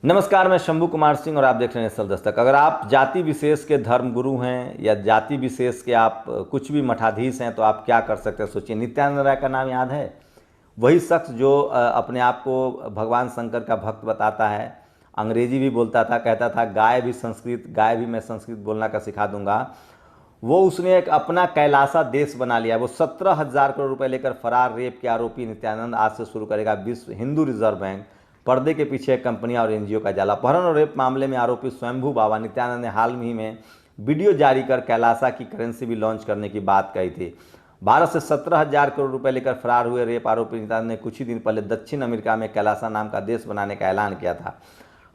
नमस्कार, मैं शंभू कुमार सिंह और आप देख रहे हैं सल दस्तक। अगर आप जाति विशेष के धर्मगुरु हैं या जाति विशेष के आप कुछ भी मठाधीश हैं तो आप क्या कर सकते हैं, सोचिए। नित्यानंद राय का नाम याद है? वही शख्स जो अपने आप को भगवान शंकर का भक्त बताता है, अंग्रेजी भी बोलता था, कहता था गाय भी मैं संस्कृत बोलना का सिखा दूंगा। वो उसने एक अपना कैलासा देश बना लिया। वो 17,000 करोड़ रुपए लेकर फरार रेप के आरोपी नित्यानंद आज से शुरू करेगा विश्व हिंदू रिजर्व बैंक, पर्दे के पीछे कंपनियां और एनजीओ का जाल। अपहरण और रेप मामले में आरोपी स्वयंभू बाबा नित्यानंद ने हाल ही में वीडियो जारी कर कैलासा की करेंसी भी लॉन्च करने की बात कही थी। भारत से 17,000 करोड़ रुपए लेकर फरार हुए रेप आरोपी नित्यानंद ने कुछ ही दिन पहले दक्षिण अमेरिका में कैलासा नाम का देश बनाने का ऐलान किया था।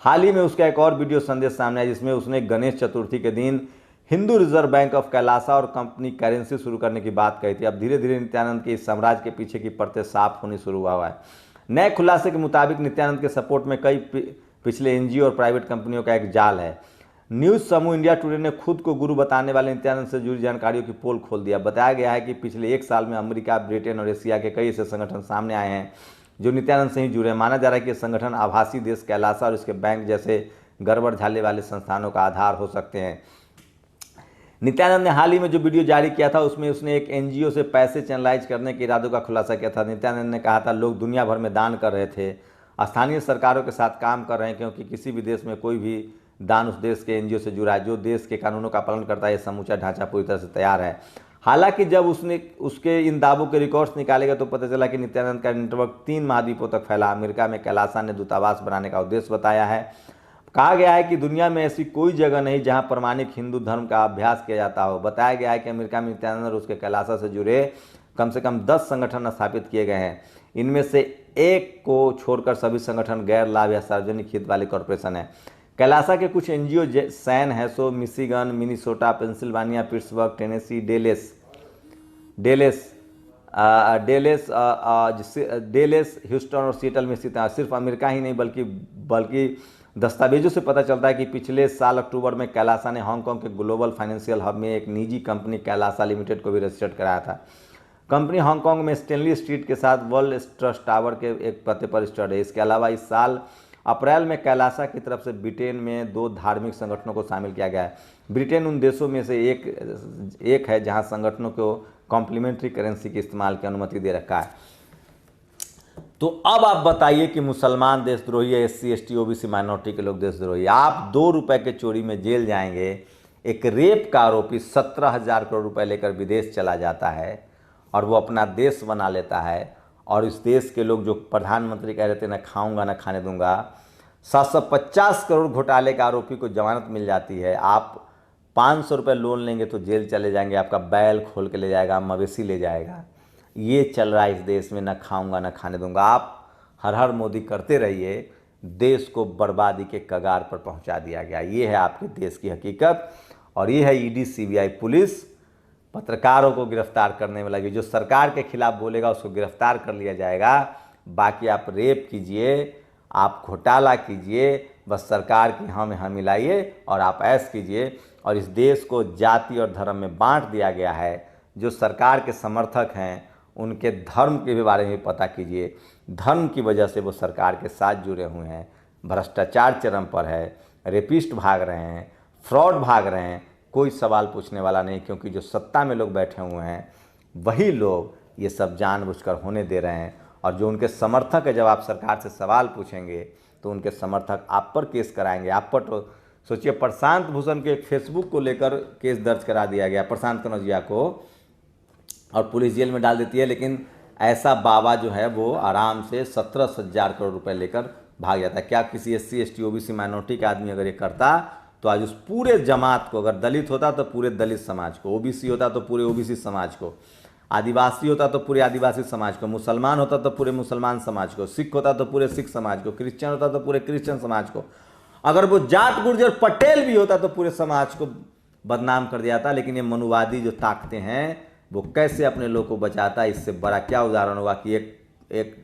हाल ही में उसका एक और वीडियो संदेश सामने आया जिसमें उसने गणेश चतुर्थी के दिन Hindu reserve bank of Kailasa और कंपनी करेंसी शुरू करने की बात कही थी। अब धीरे धीरे नित्यानंद के इस साम्राज्य के पीछे की परतें साफ होनी शुरू हुआ है। नए खुलासे के मुताबिक नित्यानंद के सपोर्ट में कई पिछले एनजीओ और प्राइवेट कंपनियों का एक जाल है। न्यूज समूह इंडिया टुडे ने खुद को गुरु बताने वाले नित्यानंद से जुड़ी जानकारियों की पोल खोल दिया। बताया गया है कि पिछले एक साल में अमेरिका, ब्रिटेन और एशिया के कई ऐसे संगठन सामने आए हैं जो नित्यानंद से ही जुड़े हैं। माना जा रहा है कि ये संगठन आभासी देश कैलासा और इसके बैंक जैसे गड़बड़ झाले वाले संस्थानों का आधार हो सकते हैं। नित्यानंद ने हाल ही में जो वीडियो जारी किया था उसमें उसने एक एनजीओ से पैसे चैनलाइज करने के इरादों का खुलासा किया था। नित्यानंद ने कहा था लोग दुनिया भर में दान कर रहे थे, स्थानीय सरकारों के साथ काम कर रहे हैं, क्योंकि किसी भी देश में कोई भी दान उस देश के एनजीओ से जुड़ा है जो देश के कानूनों का पालन करता है। ये समूचा ढांचा पूरी तरह से तैयार है। हालांकि जब उसके इन दावों के रिकॉर्ड्स निकाले गए तो पता चला कि नित्यानंद का नेटवर्क 3 महाद्वीपों तक फैला। अमेरिका में कैलासा ने दूतावास बनाने का उद्देश्य बताया है। कहा गया है कि दुनिया में ऐसी कोई जगह नहीं जहां प्रमाणिक हिंदू धर्म का अभ्यास किया जाता हो। बताया गया है कि अमेरिका में नित्यानंद और उसके कैलासा से जुड़े कम से कम 10 संगठन स्थापित किए गए हैं। इनमें से एक को छोड़कर सभी संगठन गैर लाभ या सार्वजनिक हित वाले कॉरपोरेशन है। कैलासा के कुछ NGO San Jose, Michigan, Minnesota, Pennsylvania, Pittsburgh, Tennessee, Dallas, Houston और सीटल में स्थित है। सिर्फ अमेरिका ही नहीं बल्कि दस्तावेजों से पता चलता है कि पिछले साल अक्टूबर में कैलासा ने हांगकांग के ग्लोबल फाइनेंशियल हब में एक निजी कंपनी कैलासा लिमिटेड को भी रजिस्टर्ड कराया था। कंपनी हांगकांग में स्टेनली स्ट्रीट के साथ वर्ल्ड ट्रस्ट टावर के एक पते पर रजिस्टर्ड है। इसके अलावा इस साल अप्रैल में कैलासा की तरफ से ब्रिटेन में 2 धार्मिक संगठनों को शामिल किया गया है। ब्रिटेन उन देशों में से एक है जहां संगठनों को कॉम्प्लीमेंट्री करेंसी के इस्तेमाल की अनुमति दे रखा है। तो अब आप बताइए कि मुसलमान देशद्रोही है, SC ST OBC माइनॉरिटी के लोग देशद्रोही? आप 2 रुपए के चोरी में जेल जाएंगे। एक रेप का आरोपी 17,000 करोड़ रुपए लेकर विदेश चला जाता है और वो अपना देश बना लेता है, और इस देश के लोग जो प्रधानमंत्री कह रहे थे ना खाऊंगा ना खाने दूंगा, 750 करोड़ घोटाले का आरोपी को जमानत मिल जाती है। आप 500 रुपये लोन लेंगे तो जेल चले जाएंगे, आपका बैल खोल के ले जाएगा, मवेशी ले जाएगा। ये चल रहा है इस देश में, ना खाऊंगा ना खाने दूंगा। आप हर हर मोदी करते रहिए, देश को बर्बादी के कगार पर पहुंचा दिया गया। ये है आपके देश की हकीकत, और ये है ED CBI पुलिस पत्रकारों को गिरफ्तार करने में लगी। जो सरकार के खिलाफ बोलेगा उसको गिरफ्तार कर लिया जाएगा। बाकी आप रेप कीजिए, आप घोटाला कीजिए, बस सरकार की हाँ मिलाइए और आप ऐश कीजिए। और इस देश को जाति और धर्म में बांट दिया गया है। जो सरकार के समर्थक हैं उनके धर्म के भी बारे में पता कीजिए। धर्म की वजह से वो सरकार के साथ जुड़े हुए हैं। भ्रष्टाचार चरम पर है, रेपिस्ट भाग रहे हैं, फ्रॉड भाग रहे हैं, कोई सवाल पूछने वाला नहीं, क्योंकि जो सत्ता में लोग बैठे हुए हैं वही लोग ये सब जानबूझकर होने दे रहे हैं। और जो उनके समर्थक है, जब आप सरकार से सवाल पूछेंगे तो उनके समर्थक आप पर केस कराएंगे। आप पर तो सोचिए, प्रशांत भूषण के फेसबुक को लेकर केस दर्ज करा दिया गया, प्रशांत कनौजिया को, और पुलिस जेल में डाल देती है। लेकिन ऐसा बाबा जो है वो आराम से 17,000 करोड़ रुपए लेकर भाग जाता है। क्या किसी SC ST OBC माइनॉरिटी का आदमी अगर ये करता तो आज उस पूरे जमात को, अगर दलित होता तो पूरे दलित समाज को, OBC होता तो पूरे OBC समाज को, आदिवासी होता तो पूरे आदिवासी समाज को, मुसलमान होता तो पूरे मुसलमान समाज को, सिख होता तो पूरे सिख समाज को, क्रिश्चियन होता तो पूरे क्रिश्चियन समाज को, अगर वो जाट गुर्जर पटेल भी होता तो पूरे समाज को बदनाम कर दिया था। लेकिन ये मनुवादी जो ताकतें हैं वो कैसे अपने लोग को बचाता है, इससे बड़ा क्या उदाहरण होगा कि एक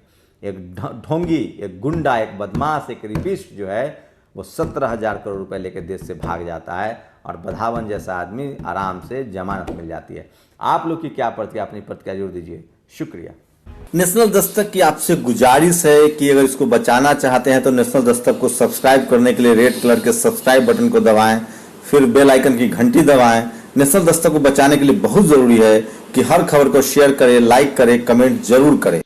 ढोंगी, एक गुंडा, एक बदमाश, एक रिपिस्ट जो है वो 17,000 करोड़ रुपए लेकर देश से भाग जाता है, और बधावन जैसा आदमी आराम से जमानत मिल जाती है। आप लोग की क्या प्रतिक्रिया, अपनी प्रतिक्रिया जरूर दीजिए। शुक्रिया। नेशनल दस्तक की आपसे गुजारिश है कि अगर इसको बचाना चाहते हैं तो नेशनल दस्तक को सब्सक्राइब करने के लिए रेड कलर के सब्सक्राइब बटन को दबाएं, फिर बेल आइकन की घंटी दबाएं। नेशनल दस्तक को बचाने के लिए बहुत जरूरी है कि हर खबर को शेयर करें, लाइक करें, कमेंट जरूर करें।